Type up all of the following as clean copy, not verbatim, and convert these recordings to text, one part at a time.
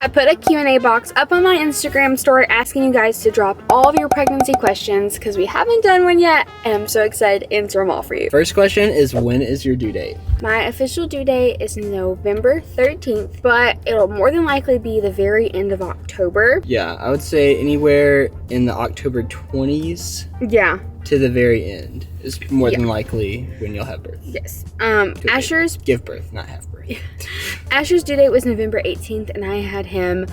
I put a Q&A box up on my Instagram story asking you guys to drop all of your pregnancy questions because we haven't done one yet, and I'm so excited to answer them all for you. First question is, when is your due date? My official due date is November 13th, but it'll more than likely be the very end of October. Yeah, I would say anywhere in the October 20s. Yeah. To the very end is more than likely when you'll have birth. Yes. Asher's... Give birth, not have birth. Asher's due date was November 18th, and I had him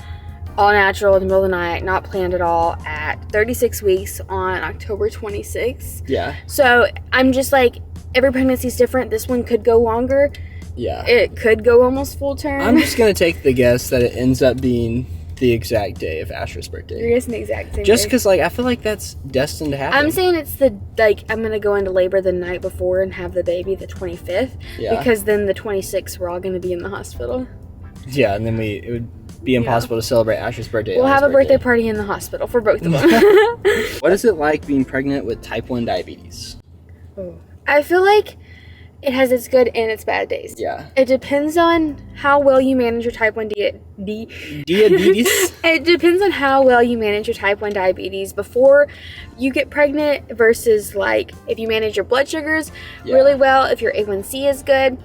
all natural in the middle of the night, not planned at all, at 36 weeks on October 26th. Yeah. So I'm just like, every pregnancy is different. This one could go longer. Yeah. It could go almost full term. I'm just going to take the guess that it ends up being the exact day of Asher's birthday. You're guessing the exact same just day. because, I feel like that's destined to happen. I'm saying it's I'm going to go into labor the night before and have the baby the 25th. Yeah. Because then the 26th, we're all going to be in the hospital. Yeah, and then it would be impossible to celebrate Asher's birthday. We'll have a birthday party in the hospital for both of them. What is it like being pregnant with type 1 diabetes? I feel like it has its good and its bad days. Yeah. It depends on how well you manage your type 1 diabetes. It depends on how well you manage your type 1 diabetes before you get pregnant versus if you manage your blood sugars really well, if your A1C is good,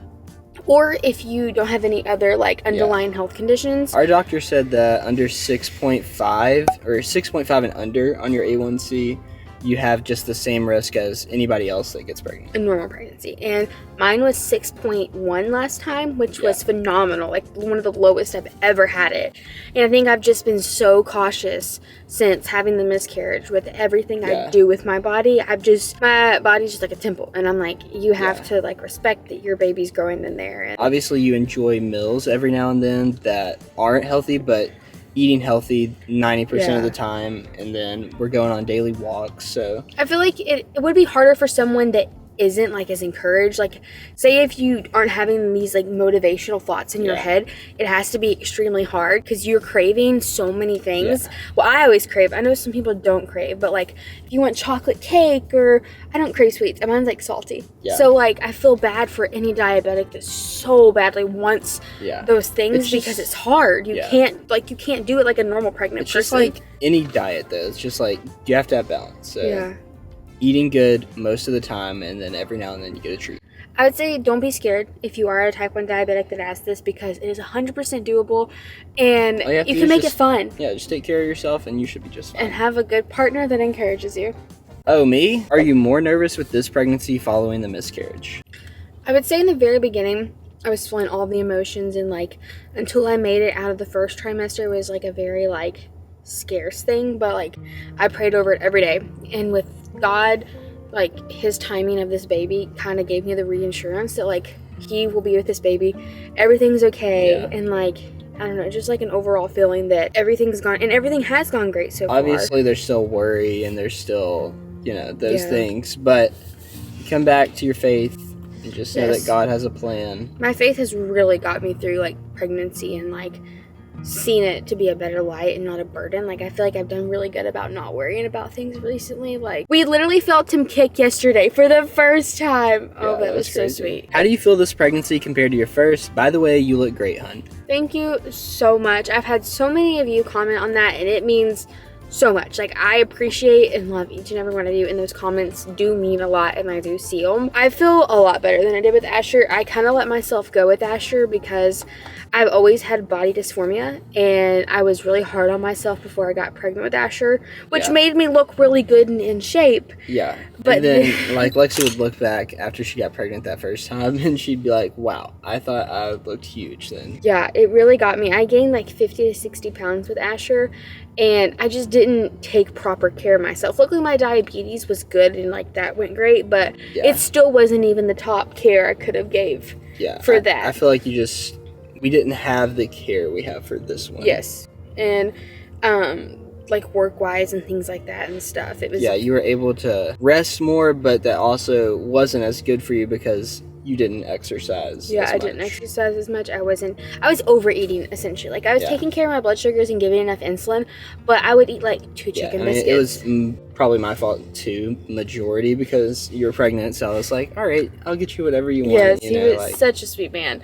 or if you don't have any other underlying health conditions. Our doctor said that under 6.5 or 6.5 and under on your A1C, you have just the same risk as anybody else that gets pregnant. A normal pregnancy. And mine was 6.1 last time, which was phenomenal. One of the lowest I've ever had it. And I think I've just been so cautious since having the miscarriage with everything I do with my body. My body's just like a temple. And I'm like, you have to respect that your baby's growing in there. And obviously you enjoy meals every now and then that aren't healthy, but eating healthy 90% of the time, and then we're going on daily walks. So I feel like it would be harder for someone that isn't as encouraged. Say if you aren't having these motivational thoughts in your head, it has to be extremely hard because you're craving so many things. Well, I always crave. I know some people don't crave, but if you want chocolate cake, or I don't crave sweets, mine's salty. So I feel bad for any diabetic that so badly wants those things because it's hard. You can't do it like a normal pregnant person. It's just like any diet though. It's just you have to have balance. So eating good most of the time, and then every now and then you get a treat. I would say don't be scared if you are a type 1 diabetic that asks this, because it is 100% doable, and you can make it fun. Yeah, just take care of yourself and you should be just fine. And have a good partner that encourages you. Oh, me? Are you more nervous with this pregnancy following the miscarriage? I would say in the very beginning, I was feeling all the emotions, and until I made it out of the first trimester, it was a very scarce thing, but I prayed over it every day, and with God, his timing of this baby kind of gave me the reassurance that he will be with this baby, everything's okay, and I don't know, just an overall feeling that everything's gone, and everything has gone great so far. Obviously there's still worry and there's still those things, but you come back to your faith and just know that God has a plan. My faith has really got me through pregnancy, and seen it to be a better light and not a burden. I feel like I've done really good about not worrying about things recently. We literally felt him kick yesterday for the first time. Oh, that was so sweet. How do you feel this pregnancy compared to your first? By the way, you look great, hun. Thank you so much. I've had so many of you comment on that, and it means so much. I appreciate and love each and every one of you, and those comments do mean a lot, and I do see them. I feel a lot better than I did with Asher. I kind of let myself go with Asher because I've always had body dysphoria, and I was really hard on myself before I got pregnant with Asher, which made me look really good and in shape. Yeah. But then Lexi would look back after she got pregnant that first time, and she'd be like, wow, I thought I looked huge then. Yeah, it really got me. I gained 50 to 60 pounds with Asher, and I just didn't take proper care of myself. Luckily, my diabetes was good, and that went great, but it still wasn't even the top care I could have gave for that. I feel like we didn't have the care we have for this one. Yes, and work-wise and things like that and stuff. It was you were able to rest more, but that also wasn't as good for you because you didn't exercise as much. I didn't exercise as much. I was overeating, essentially. I was taking care of my blood sugars and giving enough insulin, but I would eat 2 chicken biscuits. It was probably my fault too, majority, because you were pregnant, so I was like, all right, I'll get you whatever you want. Yes, he was such a sweet man.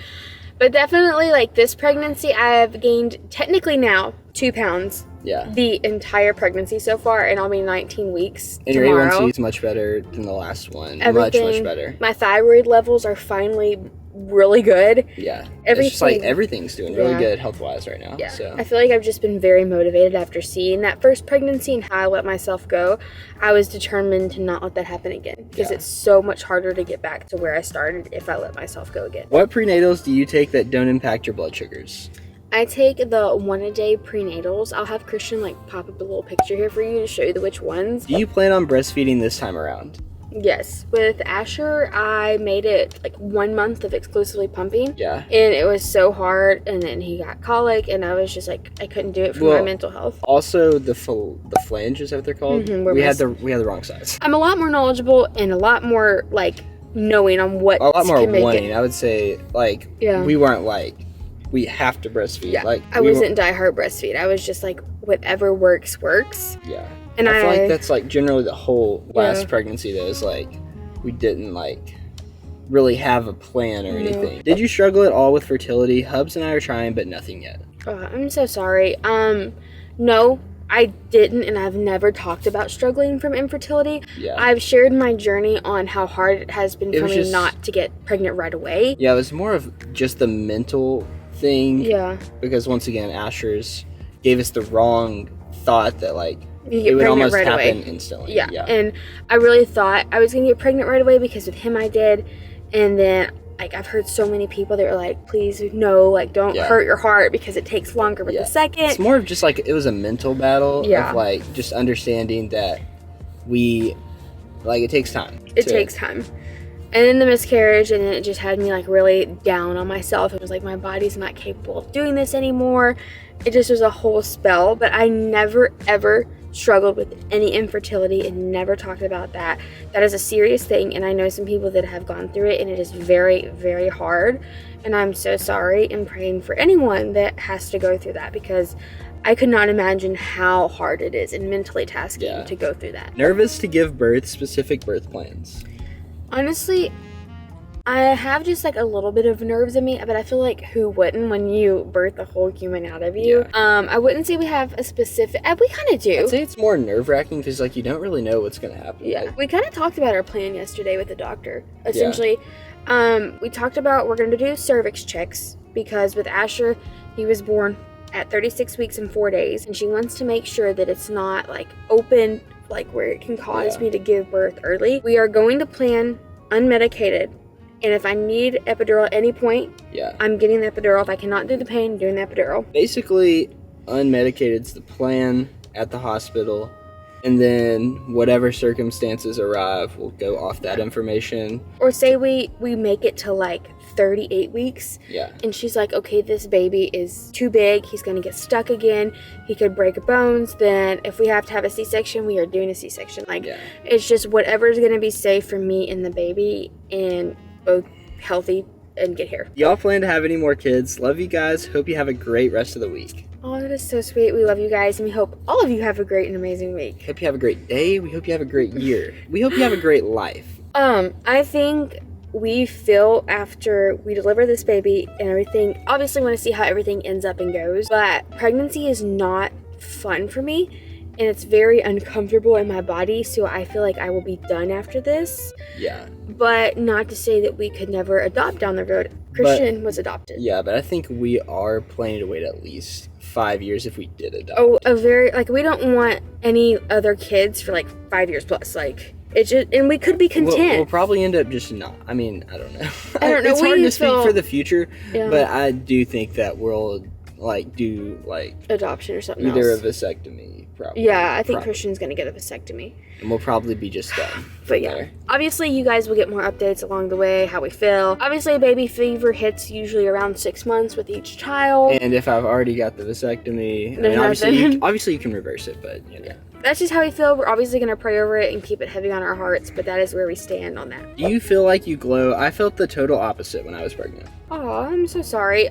But definitely, like, this pregnancy, I've gained, technically now, 2 pounds. Yeah. The entire pregnancy so far, and I'll be 19 weeks And tomorrow. your A1C is much better than the last one. Everything, much better. My thyroid levels are finally really good. Yeah. It's just like everything's doing really good health-wise right now. Yeah. So I feel like I've just been very motivated after seeing that first pregnancy and how I let myself go. I was determined to not let that happen again because it's so much harder to get back to where I started if I let myself go again. What prenatals do you take that don't impact your blood sugars? I take the 1-a-day prenatals. I'll have Christian like pop up a little picture here for you to show you which ones. Do you plan on breastfeeding this time around? Yes. With Asher, I made it like 1 month of exclusively pumping. Yeah. And it was so hard, and then he got colic, and I was just like, I couldn't do it for my mental health. Also, the flange, is that what they're called? We had the wrong size. I'm a lot more knowledgeable and a lot more like knowing on what a lot more can make wanting. it. I would say like we weren't like we have to breastfeed. Yeah. Like I wasn't diehard breastfeed. I was just like whatever works. Yeah. And I feel like that's like generally the whole last pregnancy though, is like we didn't like really have a plan or anything. Did you struggle at all with fertility? Hubs and I are trying, but nothing yet. Oh, I'm so sorry. No, I didn't, and I've never talked about struggling from infertility. Yeah. I've shared my journey on how hard it has been for me not to get pregnant right away. Yeah, it was more of just the mental thing. Yeah. Because once again, Asher's gave us the wrong thought that like it would almost right happen away. Instantly. Yeah. And I really thought I was going to get pregnant right away because with him I did. And then like I've heard so many people that are like, please no, like don't hurt your heart because it takes longer with the second. It's more of just like it was a mental battle of like just understanding that it takes time. It takes time. And then the miscarriage, and then it just had me like really down on myself. It was like my body's not capable of doing this anymore. It just was a whole spell. But I never ever struggled with any infertility and never talked about that. That is a serious thing, and I know some people that have gone through it, and it is very, very hard. And I'm so sorry and praying for anyone that has to go through that because I could not imagine how hard it is and mentally tasking to go through that. Nervous to give birth, specific birth plans? Honestly, I have just like a little bit of nerves in me, but I feel like who wouldn't when you birth a whole human out of you? I wouldn't say we have a specific, we kind of do. I'd say it's more nerve-wracking because like you don't really know what's going to happen. Yeah, like, we kind of talked about our plan yesterday with the doctor. Essentially, we talked about we're going to do cervix checks because with Asher, he was born at 36 weeks and 4 days, and she wants to make sure that it's not like open, like where it can cause me to give birth early. We are going to plan unmedicated, and if I need epidural at any point, I'm getting the epidural. If I cannot do the pain, doing the epidural. Basically, unmedicated's the plan at the hospital, and then whatever circumstances arrive, we'll go off that information. Or say we make it to like 38 weeks. Yeah. And she's like, okay, this baby is too big. He's going to get stuck again. He could break bones. Then if we have to have a C-section, we are doing a C-section. Like, it's just whatever's going to be safe for me and the baby and both healthy and get here. Y'all plan to have any more kids? Love you guys. Hope you have a great rest of the week. Oh, that is so sweet. We love you guys, and we hope all of you have a great and amazing week. Hope you have a great day. We hope you have a great year. We hope you have a great life. I think we feel after we deliver this baby and everything, obviously want to see how everything ends up and goes, but pregnancy is not fun for me, and it's very uncomfortable in my body, so I feel like I will be done after this. Yeah. But not to say that we could never adopt down the road. Christian was adopted. Yeah, but I think we are planning to wait at least 5 years if we did adopt. Oh, we don't want any other kids for like 5 years plus. Like, it's just, and we could be content. We'll probably end up just not. I mean, I don't know. I don't know. It's hard to speak for the future, yeah. But I do think that we'll do adoption or something either else. A vasectomy, probably. Yeah, I think Christian's gonna get a vasectomy. And we'll probably be just done. But yeah, obviously you guys will get more updates along the way, how we feel. Obviously baby fever hits usually around 6 months with each child. And if I've already got the vasectomy, obviously you can reverse it, but you know. That's just how we feel. We're obviously going to pray over it and keep it heavy on our hearts, but that is where we stand on that. Do you feel like you glow? I felt the total opposite when I was pregnant. Oh, I'm so sorry.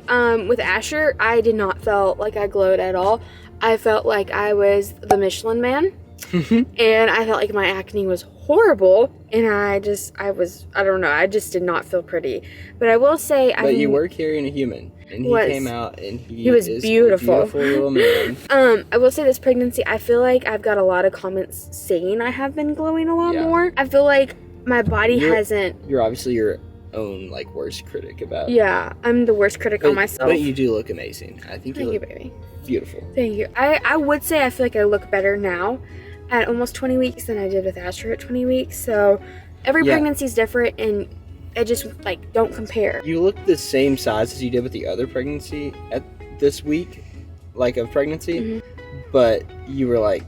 With Asher, I did not feel like I glowed at all. I felt like I was the Michelin Man. and I felt like my acne was horrible, and I don't know, I just did not feel pretty. But I will say, but you were carrying a human, and he came out, and he was is beautiful. A beautiful little man. I will say this pregnancy, I feel like I've got a lot of comments saying I have been glowing a lot more. I feel like my body hasn't. You're obviously your own like worst critic about. Yeah, I'm the worst critic on myself. But you do look amazing. I think you look baby. Beautiful. Thank you. I would say I feel like I look better now at almost 20 weeks than I did with Asher at 20 weeks. So every pregnancy is different, and I just like don't compare. You look the same size as you did with the other pregnancy at this week, like of pregnancy, but you were like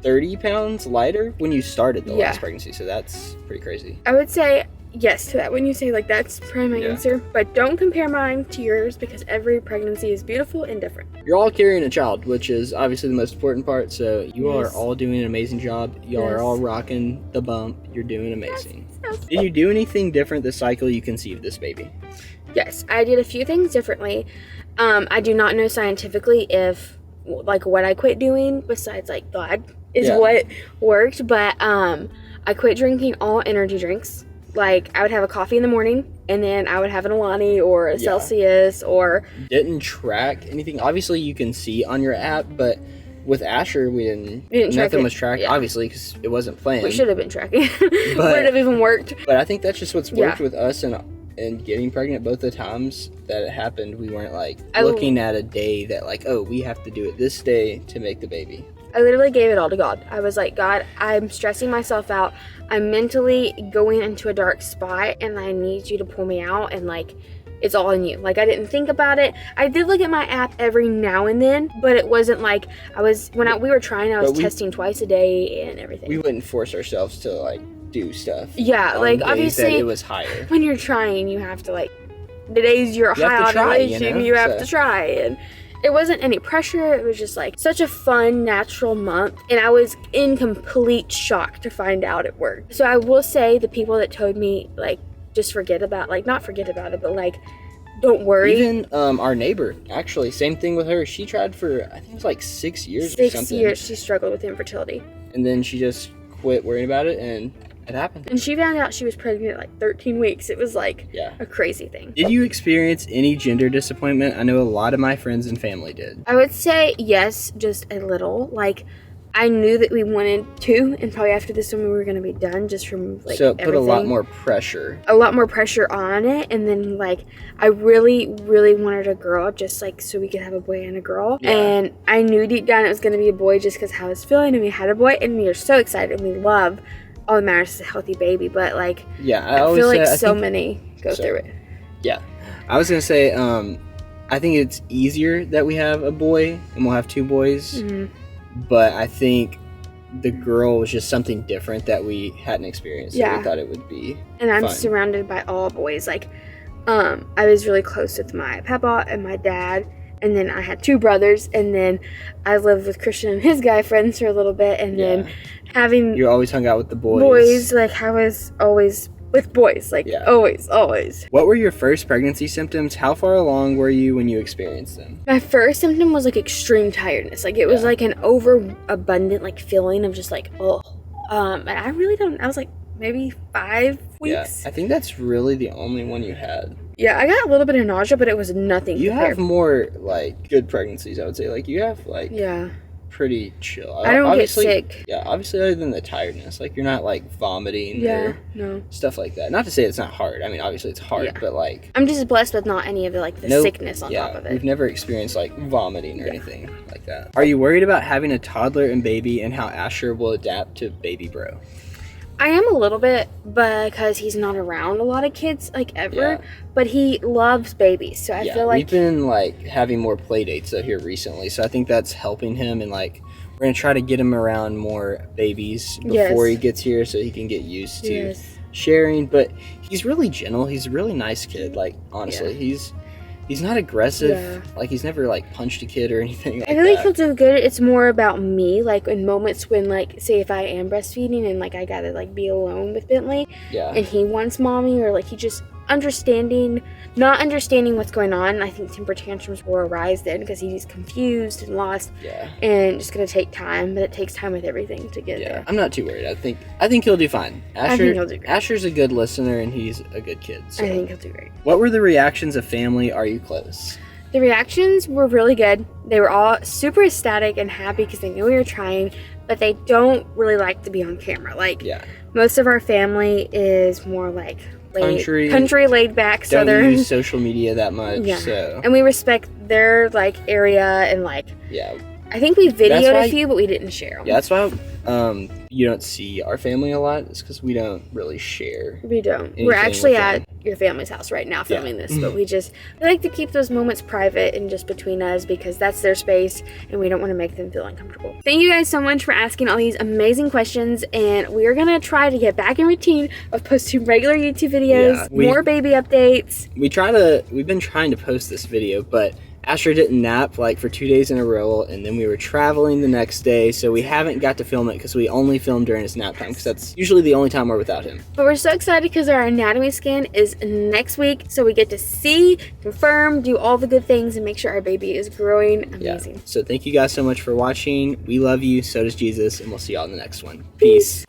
30 pounds lighter when you started the last pregnancy. So that's pretty crazy. I would say yes to that when you say like that's probably my answer, but don't compare mine to yours because every pregnancy is beautiful and different. You're all carrying a child, which is obviously the most important part, so you are all doing an amazing job. Y'all are all rocking the bump. You're doing amazing. Did you do anything different this cycle you conceived this baby? Yes, I did a few things differently. I do not know scientifically if like what I quit doing besides like God is what worked, but I quit drinking all energy drinks. Like, I would have a coffee in the morning, and then I would have an Alani or a Celsius or... Didn't track anything. Obviously, you can see on your app, but with Asher, we didn't nothing was tracked, obviously, because it wasn't planned. We should have been tracking. Would have even worked. But I think that's just what's worked with us and getting pregnant both the times that it happened. We weren't, like, looking at a day that, like, oh, we have to do it this day to make the baby. I literally gave it all to God. I was like, God, I'm stressing myself out. I'm mentally going into a dark spot, and I need you to pull me out, and like, it's all in you. Like, I didn't think about it. I did look at my app every now and then, but it wasn't like we were trying, I was testing twice a day and everything. We wouldn't force ourselves to like do stuff. Yeah, like obviously it was higher. When you're trying, you have to like, the days you're high ovulation, you have to try, and it wasn't any pressure. It was just like such a fun, natural month. And I was in complete shock to find out it worked. So I will say the people that told me, like, just forget about, like, not forget about it, but like, don't worry. Even our neighbor, actually, same thing with her. She tried for, I think it was like 6 years or something. 6 years she struggled with infertility. And then she just quit worrying about it, and it happened. And she found out she was pregnant at like 13 weeks. It was like a crazy thing. Did you experience any gender disappointment? I know a lot of my friends and family did. I would say yes, just a little. Like, I knew that we wanted to, and probably after this one we were going to be done just from like so it put a lot more pressure. A lot more pressure on it. And then like, I really, really wanted a girl just like so we could have a boy and a girl. Yeah. And I knew deep down it was going to be a boy just because how I was feeling, and we had a boy, and we are so excited, and we love all that matters is a healthy baby. But like, I feel like so many go through it. Yeah. I was going to say, I think it's easier that we have a boy and we'll have 2 boys. Mm-hmm. But I think the girl was just something different that we hadn't experienced. So we thought it would be And I'm fun. Surrounded by all boys. Like, I was really close with my papa and my dad. And then I had 2 brothers. And then I lived with Christian and his guy friends for a little bit. And then having... You always hung out with the boys. Boys, like, I was always with boys. Like, always. What were your first pregnancy symptoms? How far along were you when you experienced them? My first symptom was, like, extreme tiredness. Like, it was, like, an overabundant, like, feeling of just, like, oh. And I really don't... I was, like, maybe 5 weeks. Yeah, I think that's really the only one you had. Yeah, I got a little bit of nausea, but it was nothing. You have more, like, good pregnancies, I would say. Like, you have, like... Yeah. Pretty chill. I don't get sick. Yeah, obviously other than the tiredness. Like, you're not, like, vomiting or stuff like that. Not to say it's not hard. I mean, obviously it's hard, but, like... I'm just blessed with not any of the, like, the sickness on top of it. We've never experienced, like, vomiting or anything like that. Are you worried about having a toddler and baby and how Asher will adapt to baby bro? I am a little bit, because he's not around a lot of kids, like, ever, but he loves babies, so I feel like... we've been, like, having more play dates, though, here recently, so I think that's helping him, and, like, we're going to try to get him around more babies before he gets here, so he can get used to sharing, but he's really gentle, he's a really nice kid, like, honestly, He's not aggressive. Like, he's never, like, punched a kid or anything like that. I really feel so good. It's more about me, like, in moments when, like, say if I am breastfeeding and, like, I gotta, like, be alone with Bentley. Yeah. And he wants mommy, or, like, he just... not understanding what's going on. I think temper tantrums will arise then because he's confused and lost. Yeah. And it's going to take time, but it takes time with everything to get there. I'm not too worried. I think he'll do fine. I think he'll do great. Asher's a good listener and he's a good kid. So. I think he'll do great. What were the reactions of family? Are you close? The reactions were really good. They were all super ecstatic and happy because they knew we were trying, but they don't really like to be on camera. Like, most of our family is more like country laid back southern. Don't use social media that much. Yeah. So. And we respect their like area and like. Yeah. I think we videoed a few, but we didn't share them. Yeah, that's why you don't see our family a lot. It's because we don't really share. We don't. We're actually at your family's house right now filming this, but we like to keep those moments private and just between us because that's their space and we don't want to make them feel uncomfortable. Thank you guys so much for asking all these amazing questions, and we're going to try to get back in routine of posting regular YouTube videos, more baby updates. We've been trying to post this video, but Asher didn't nap like for 2 days in a row, and then we were traveling the next day, so we haven't got to film it because we only film during his nap time because that's usually the only time we're without him. But we're so excited because our anatomy scan is next week, so we get to see, confirm, do all the good things, and make sure our baby is growing amazing. Yeah. So thank you guys so much for watching. We love you, so does Jesus, and we'll see y'all in the next one. Peace.